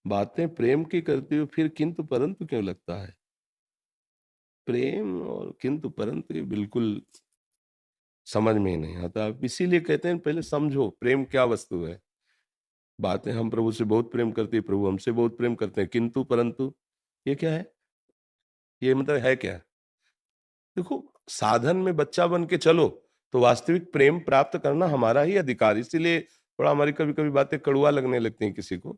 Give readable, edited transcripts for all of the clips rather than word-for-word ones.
बातें प्रेम की करते हो फिर किंतु परंतु क्यों लगता है? प्रेम और किंतु परंतु ये बिल्कुल समझ में ही नहीं आता। अब इसीलिए कहते हैं पहले समझो प्रेम क्या वस्तु है। बातें हम प्रभु से बहुत प्रेम करते हैं, प्रभु हमसे बहुत प्रेम करते हैं, किंतु परंतु ये क्या है? ये मतलब है क्या? देखो, साधन में बच्चा बन के चलो तो वास्तविक प्रेम प्राप्त करना हमारा ही अधिकार। इसीलिए थोड़ा हमारी कभी कभी बातें कड़ुआ लगने लगती हैं किसी को।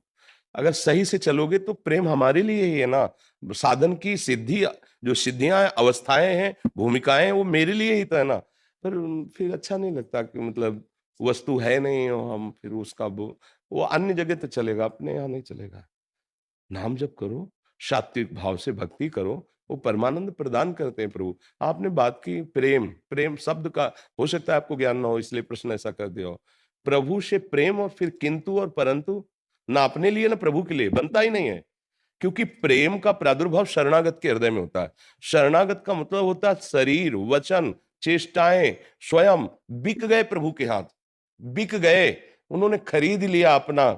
अगर सही से चलोगे तो प्रेम हमारे लिए ही है ना। साधन की सिद्धि, जो सिद्धियां अवस्थाएं हैं, भूमिकाएं हैं, वो मेरे लिए ही तो है ना। पर फिर अच्छा नहीं लगता कि मतलब वस्तु है नहीं और हम फिर उसका वो अन्य जगह तो चलेगा, अपने यहाँ नहीं चलेगा। नाम जप करो, सात्विक भाव से भक्ति करो, वो परमानंद प्रदान करते हैं प्रभु। आपने बात की प्रेम, प्रेम शब्द का हो सकता है आपको ज्ञान ना हो इसलिए प्रश्न ऐसा कर दिया हो। प्रभु से प्रेम और फिर किंतु और परंतु, ना अपने लिए ना प्रभु के लिए बनता ही नहीं है। क्योंकि प्रेम का प्रादुर्भाव शरणागत के हृदय में होता है। शरणागत का मतलब होता है शरीर, वचन, चेष्टाएं स्वयं बिक गए प्रभु के हाथ, बिक गए, उन्होंने खरीद लिया अपना।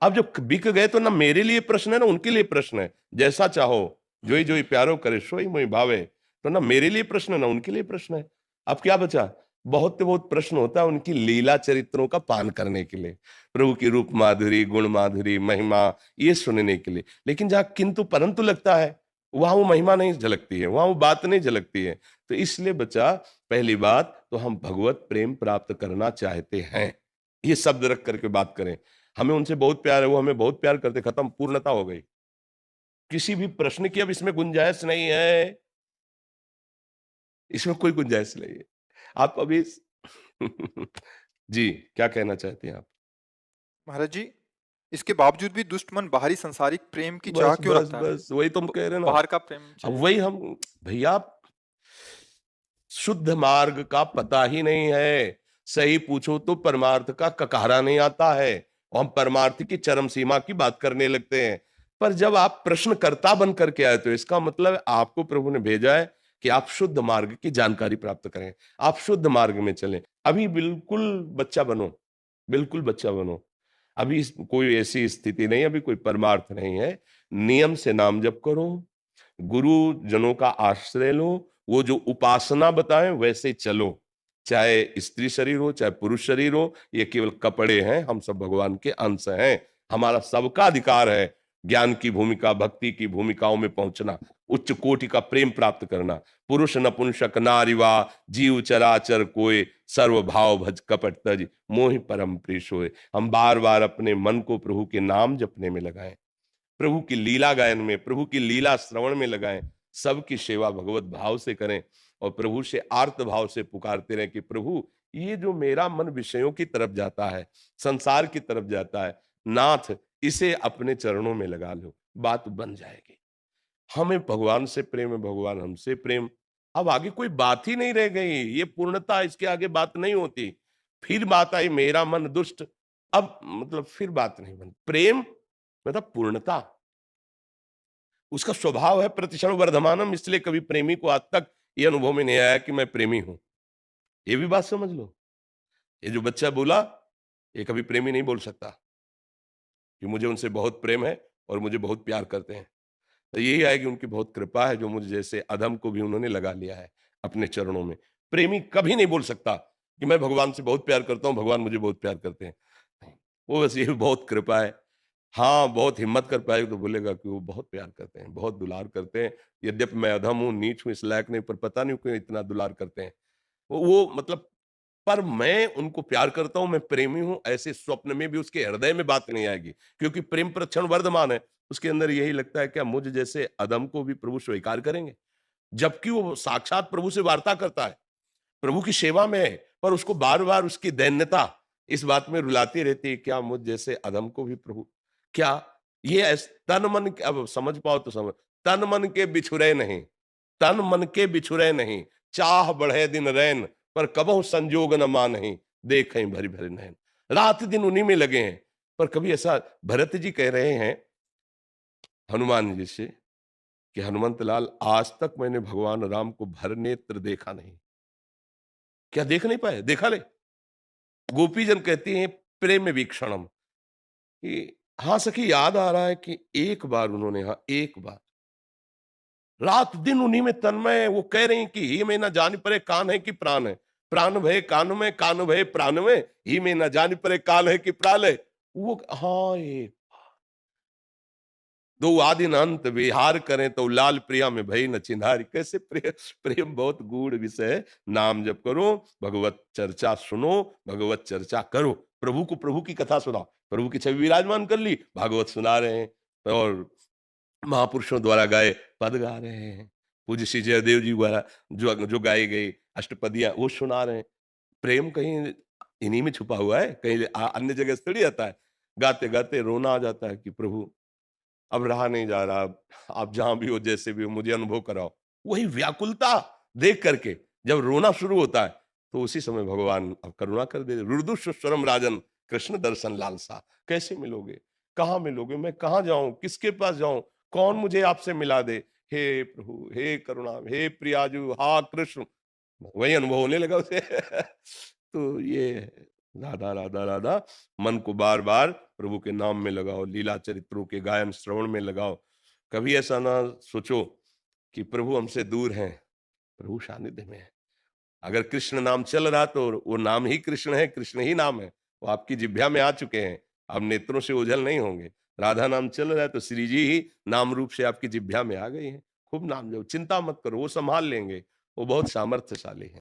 अब जब बिक गए तो ना मेरे लिए प्रश्न है ना उनके लिए प्रश्न है। जैसा चाहो, जोई जोई प्यारो करे सोई मोई भावे। तो ना मेरे लिए प्रश्न है ना उनके लिए प्रश्न है। अब क्या बचा? बहुत से बहुत प्रश्न होता है उनकी लीला चरित्रों का पान करने के लिए, प्रभु की रूप माधुरी, गुण माधुरी, महिमा, ये सुनने के लिए। लेकिन जहां किंतु परंतु लगता है, वहां वो महिमा नहीं झलकती है, वहां वो बात नहीं झलकती है। तो इसलिए बचा, पहली बात तो हम भगवत प्रेम प्राप्त करना चाहते हैं, ये शब्द रख करके बात करें। हमें उनसे बहुत प्यार है, वो हमें बहुत प्यार करते, खत्म, पूर्णता हो गई। किसी भी प्रश्न की अब इसमें गुंजाइश नहीं है, इसमें कोई गुंजाइश नहीं है। आप अभी जी, क्या कहना चाहते हैं आप? महाराज जी, इसके बावजूद भी दुष्ट मन बाहरी सांसारिक प्रेम की चाह बस, क्यों बस, रखता है? बस वही तो हम ब कह रहे हैं ना। बाहर का प्रेम अब चाहिए। वही हम, भैया शुद्ध मार्ग का पता ही नहीं है। सही पूछो तो परमार्थ का ककारा नहीं आता है और हम परमार्थ की चरम सीमा की बात करने लगते हैं। पर जब आप प्रश्नकर्ता बन करके आए तो इसका मतलब आपको प्रभु ने भेजा है कि आप शुद्ध मार्ग की जानकारी प्राप्त करें, आप शुद्ध मार्ग में चलें। अभी बिल्कुल बच्चा बनो, बिल्कुल बच्चा बनो। अभी कोई ऐसी स्थिति नहीं, अभी कोई परमार्थ नहीं है। नियम से नाम जप करो, गुरुजनों का आश्रय लो, वो जो उपासना बताएं वैसे चलो। चाहे स्त्री शरीर हो, चाहे पुरुष शरीर हो, ये केवल कपड़े हैं, हम सब भगवान के अंश हैं। हमारा सबका अधिकार है ज्ञान की भूमिका, भक्ति की भूमिकाओं में पहुंचना, उच्च कोटि का प्रेम प्राप्त करना। पुरुष नपुंसक नारीवा, जीव चराचर कोय, सर्व भाव भज कपट तज, मोहि परम प्रीश होय। हम बार बार अपने मन को प्रभु के नाम जपने में लगाएं, प्रभु की लीला गायन में, प्रभु की लीला श्रवण में लगाएं, सबकी सेवा भगवत भाव से करें और प्रभु से आर्त भाव से पुकारते रहें कि प्रभु, ये जो मेरा मन विषयों की तरफ जाता है, संसार की तरफ जाता है, नाथ इसे अपने चरणों में लगा लो, बात बन जाएगी। हमें भगवान से प्रेम है, भगवान हमसे प्रेम। अब आगे कोई बात ही नहीं रह गई, ये पूर्णता, इसके आगे बात नहीं होती। फिर बात आई मेरा मन दुष्ट, अब मतलब फिर बात नहीं बन, प्रेम मतलब पूर्णता। उसका स्वभाव है प्रतिक्षण वर्धमानम, इसलिए कभी प्रेमी को आज तक ये अनुभव में नहीं आया कि मैं प्रेमी हूं। ये भी बात समझ लो। ये जो बच्चा बोला, ये कभी प्रेमी नहीं बोल सकता कि मुझे उनसे बहुत प्रेम है और मुझे बहुत प्यार करते हैं। तो यही है कि उनकी बहुत कृपा है जो मुझे जैसे अधम को भी उन्होंने लगा लिया है अपने चरणों में। प्रेमी कभी नहीं बोल सकता कि मैं भगवान से बहुत प्यार करता हूं, भगवान मुझे बहुत प्यार करते हैं। नहीं, वो बस ये बहुत कृपा है। हाँ, बहुत हिम्मत कर पाएगा तो बोलेगा कि वो बहुत प्यार करते हैं, बहुत दुलार करते हैं। यद्यपि मैं अधम हूँ, नीच हूँ, इस लायक नहीं, पर पता नहीं क्यों इतना दुलार करते हैं। वो मतलब, पर मैं उनको प्यार करता हूँ, मैं प्रेमी हूँ, ऐसे स्वप्न में भी उसके हृदय में बात नहीं आएगी, क्योंकि प्रेम प्रक्षण वर्धमान है। उसके अंदर यही लगता है क्या मुझ जैसे अधम को भी प्रभु स्वीकार करेंगे? जबकि वो साक्षात प्रभु से वार्ता करता है, प्रभु की सेवा में है, पर उसको बार-बार उसकी दैन्यता इस बात में रुलाती रहती है, क्या मुझ जैसे अधम को भी प्रभु, क्या ये तन मन अब समझ पाओ तो समझ, तन मन के बिछुरे नहीं, तन मन के बिछुरे नहीं, चाह बढ़े दिन रैन, पर कबहु संजोग न मानहि, देखें भरी भरी नैन। रात दिन उन्हीं में लगे हैं। पर कभी ऐसा, भरत जी कह रहे हैं हनुमान जी से कि हनुमंत लाल, आज तक मैंने भगवान राम को भर नेत्र देखा नहीं। क्या देख नहीं पाए? देखा ले। गोपीजन कहती हैं प्रेम वीक्षणम, कि हाँ सखी, याद आ रहा है कि एक बार उन्होंने, हाँ एक बार रात दिन उन्हीं में तन्मय, वो कह रही कि ही में न जान परे कान है कि प्राण है, प्राण भय कान में, कान भय प्राण में, ही में न जान परे कान है कि प्राण है। वो हाँ, एक दो आदि न अंत विहार करें तो लाल प्रिया में भई न चिन्हारी। कैसे प्रेम, प्रेम बहुत गूढ़ विषय है। नाम जप करो, भगवत चर्चा सुनो, भगवत चर्चा करो, प्रभु को प्रभु की कथा सुनाओ, प्रभु की छवि विराजमान कर ली, भागवत सुना रहे हैं और महापुरुषों द्वारा गाए पद गा रहे हैं, पूज्य श्री जयदेव जी द्वारा जो जो गाए गए अष्टपदियां वो सुना रहे हैं। प्रेम कहीं इन्हीं में छुपा हुआ है, कहीं अन्य जगह से थोड़ी आता है। गाते गाते रोना आ जाता है कि प्रभु अब रहा नहीं जा रहा, आप जहां भी हो जैसे भी हो मुझे अनुभव कराओ। वही व्याकुलता देख करके जब रोना शुरू होता है तो उसी समय भगवान अब करुणा कर दे। रुदुष्वरम राजन कृष्ण दर्शन लालसा। कैसे मिलोगे, कहाँ मिलोगे, मैं कहाँ जाऊं, किसके पास जाऊं, कौन मुझे आपसे मिला दे। हे प्रभु, हे करुणा, हे प्रियाजू, हा कृष्ण, वही अनुभव होने लगा उसे। तो ये है, राधा राधा राधा, मन को बार बार प्रभु के नाम में लगाओ, लीला चरित्रों के गायन श्रवण में लगाओ। कभी ऐसा ना सोचो कि प्रभु हमसे दूर हैं, प्रभु सानिध्य में है। अगर कृष्ण नाम चल रहा तो वो नाम ही कृष्ण है, कृष्ण ही नाम है, वो आपकी जिह्वा में आ चुके हैं, अब नेत्रों से ओझल नहीं होंगे। राधा नाम चल रहा है तो श्री जी ही नाम रूप से आपकी जिह्वा में आ गई हैं। खूब नाम लो, चिंता मत करो, वो संभाल लेंगे, वो बहुत सामर्थ्यशाली है।